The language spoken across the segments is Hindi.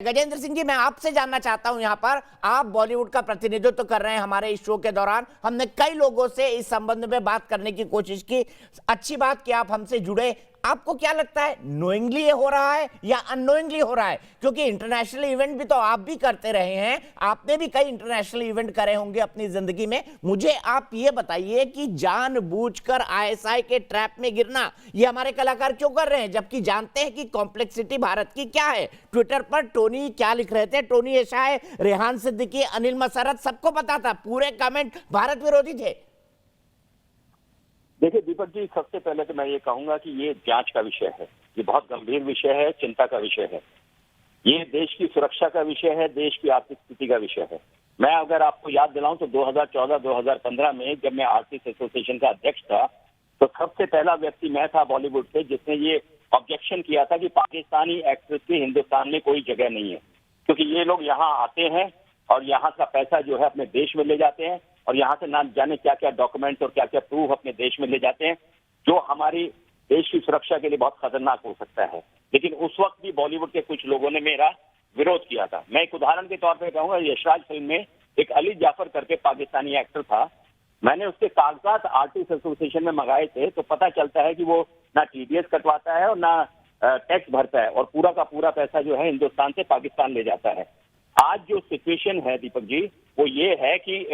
गजेंद्र सिंह जी, मैं आपसे जानना चाहता हूं, यहां पर आप बॉलीवुड का प्रतिनिधित्व कर रहे हैं हमारे इस शो के दौरान। हमने कई लोगों से इस संबंध में बात करने की कोशिश की। अच्छी बात कि आप हमसे जुड़े। आपको क्या लगता है, नोइंगली ये हो रहा है या अननोइंगली हो रहा है? क्योंकि इंटरनेशनल इवेंट भी तो आप भी करते रहे हैं, आपने भी कई इंटरनेशनल इवेंट करे होंगे अपनी जिंदगी में। मुझे आप ये बताइए कि जानबूझकर आईएसआई के ट्रैप में गिरना ये हमारे कलाकार क्यों कर रहे हैं, जबकि जानते हैं कि कॉम्प्लेक्सिटी भारत की क्या है। ट्विटर पर टोनी क्या लिख रहे थे, टोनी एशाय, रेहान सिद्दीकी, अनिल मसरत, सबको पता था, पूरे कमेंट भारत विरोधी थे। देखिए दीपक जी, सबसे पहले तो मैं ये कहूंगा कि ये जांच का विषय है। ये बहुत गंभीर विषय है, चिंता का विषय है। ये देश की सुरक्षा का विषय है, देश की आर्थिक स्थिति का विषय है। मैं अगर आपको याद दिलाऊं तो 2014-2015 में जब मैं आर्टिस्ट एसोसिएशन का अध्यक्ष था, तो सबसे पहला व्यक्ति मैं था बॉलीवुड से जिसने ये ऑब्जेक्शन किया था कि पाकिस्तानी एक्ट्रेस की हिंदुस्तान में कोई जगह नहीं है, क्योंकि ये लोग यहाँ आते हैं और यहाँ का पैसा जो है अपने देश में ले जाते हैं और यहाँ से ना जाने क्या क्या डॉक्यूमेंट्स और क्या क्या प्रूफ अपने देश में ले जाते हैं, जो हमारी देश की सुरक्षा के लिए बहुत खतरनाक हो सकता है। लेकिन उस वक्त भी बॉलीवुड के कुछ लोगों ने मेरा विरोध किया था। मैं एक उदाहरण के तौर पर कहूंगा, यशराज फिल्म में एक अली जाफर करके पाकिस्तानी एक्टर था। मैंने उसके कागजात आर्टिस्ट एसोसिएशन में मंगाए थे, तो पता चलता है कि वो ना टीडीएस कटवाता है और ना टैक्स भरता है, और पूरा का पूरा पैसा जो है हिंदुस्तान से पाकिस्तान ले जाता है। आज जो सिचुएशन है दीपक जी, वो ये है कि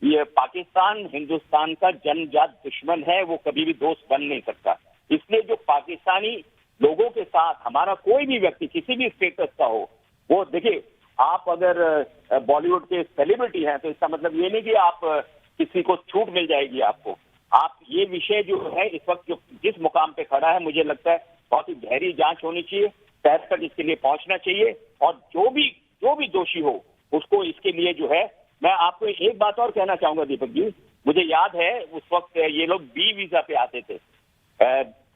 ये पाकिस्तान हिंदुस्तान का जन्मजात दुश्मन है, वो कभी भी दोस्त बन नहीं सकता। इसलिए जो पाकिस्तानी लोगों के साथ हमारा कोई भी व्यक्ति किसी भी स्टेटस का हो, वो देखिए, आप अगर बॉलीवुड के सेलिब्रिटी हैं तो इसका मतलब ये नहीं कि आप किसी को छूट मिल जाएगी आपको। आप ये विषय जो है इस वक्त जो जिस मुकाम पे खड़ा है, मुझे लगता है बहुत ही गहरी जांच होनी चाहिए, तह तक इसके लिए पहुंचना चाहिए, और जो भी दोषी हो उसको इसके लिए जो है। मैं आपको एक बात और कहना चाहूंगा दीपक जी, मुझे याद है उस वक्त ये लोग बी वीजा पे आते थे,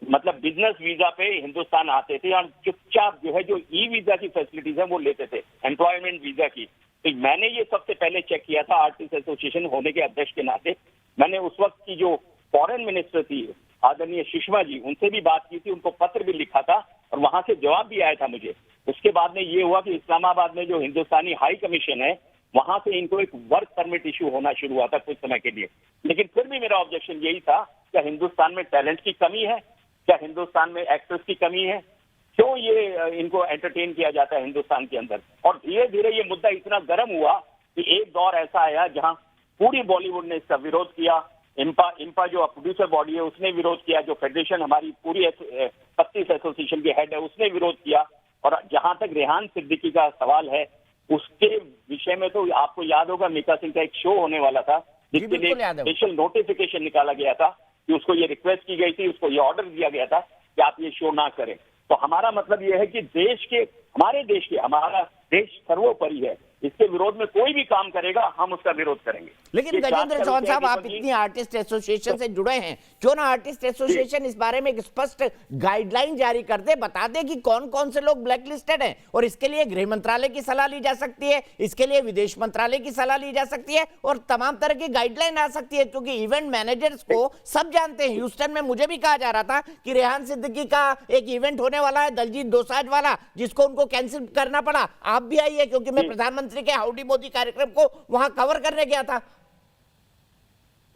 मतलब बिजनेस वीजा पे हिंदुस्तान आते थे और चुपचाप जो है जो ई वीजा की फैसिलिटीज है वो लेते थे, एम्प्लॉयमेंट वीजा की। तो मैंने ये सबसे पहले चेक किया था आर्टिस्ट एसोसिएशन होने के अध्यक्ष के नाते। मैंने उस वक्त की जो फॉरेन मिनिस्टर थी आदरणीय सुषमा जी, उनसे भी बात की थी, उनको पत्र भी लिखा था और वहां से जवाब भी आया था मुझे। उसके बाद में ये हुआ कि इस्लामाबाद में जो हिंदुस्तानी हाई कमीशन है, वहां से इनको एक वर्क परमिट इशू होना शुरू हुआ था कुछ समय के लिए। लेकिन फिर भी मेरा ऑब्जेक्शन यही था, क्या हिंदुस्तान में टैलेंट की कमी है, क्या हिंदुस्तान में एक्टर्स की कमी है, क्यों ये इनको एंटरटेन किया जाता है हिंदुस्तान के अंदर। और धीरे धीरे ये मुद्दा इतना गर्म हुआ कि एक दौर ऐसा आया जहां पूरी बॉलीवुड ने इसका विरोध किया। इंपा जो प्रोड्यूसर बॉडी है उसने विरोध किया, जो फेडरेशन हमारी पूरी 32 एसोसिएशन के हेड है उसने विरोध किया, और जहां तक रेहान सिद्दीकी का सवाल है उसके विषय में तो आपको याद होगा मीका सिंह का एक शो होने वाला था जिसके लिए स्पेशल नोटिफिकेशन निकाला गया था कि उसको ये रिक्वेस्ट की गई थी, उसको ये ऑर्डर दिया गया था कि आप ये शो ना करें। तो हमारा मतलब ये है कि हमारा देश सर्वोपरि है, इसके विरोध में कोई भी काम करेगा हम उसका विरोध करेंगे। लेकिन गजेंद्र चौहान साहब, आप इतनी आर्टिस्ट एसोसिएशन से जुड़े हैं, क्यों ना आर्टिस्ट एसोसिएशन इस बारे में एक स्पष्ट गाइडलाइन जारी कर दे, बता दे कि कौन कौन से लोग ब्लैक लिस्टेड हैं, और इसके लिए गृह मंत्रालय की सलाह ली जा सकती है, इसके लिए विदेश मंत्रालय की सलाह ली जा सकती है, और तमाम तरह की गाइडलाइन आ सकती है। क्योंकि इवेंट मैनेजर्स को सब जानते हैं। ह्यूस्टन में मुझे भी कहा जा रहा था कि रेहान सिद्दीकी का एक इवेंट होने वाला है, दलजीत दोसांझ वाला, जिसको उनको कैंसिल करना पड़ा। आप भी आइए, क्योंकि मैं प्रधानमंत्री के हाउडी मोदी कार्यक्रम को वहां कवर करने गया था।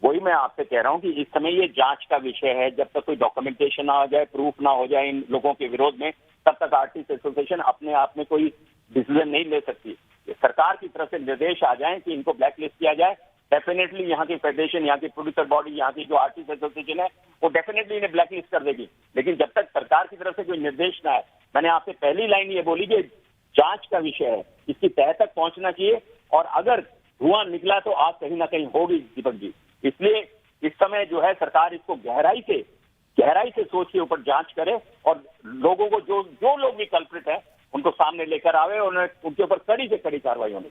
वही मैं आपसे कह रहा हूं कि इस समय ये जांच का विषय है। जब तक कोई डॉक्यूमेंटेशन ना हो जाए, प्रूफ ना हो जाए इन लोगों के विरोध में, तब तक आर्टिस्ट एसोसिएशन अपने आप में कोई डिसीजन नहीं ले सकती। सरकार की तरफ से निर्देश आ जाए कि इनको ब्लैक लिस्ट किया जाए, डेफिनेटली यहाँ की फेडरेशन, यहाँ की प्रोड्यूसर बॉडी, यहाँ की जो आर्टिस्ट एसोसिएशन है वो डेफिनेटली इन्हें ब्लैक लिस्ट कर देगी। लेकिन जब तक सरकार की तरफ से कोई निर्देश ना आए, मैंने आपसे पहली लाइन ये बोली कि जांच का विषय है, इसकी तह तक पहुंचना चाहिए, और अगर धुआं निकला तो आग कहीं ना कहीं होगी दीपक जी। इसलिए इस समय जो है सरकार इसको गहराई से सोच के ऊपर जांच करे, और लोगों को जो लोग भी कल्प्रिट है उनको सामने लेकर आवे और उनके ऊपर कड़ी से कड़ी कार्रवाई होनी।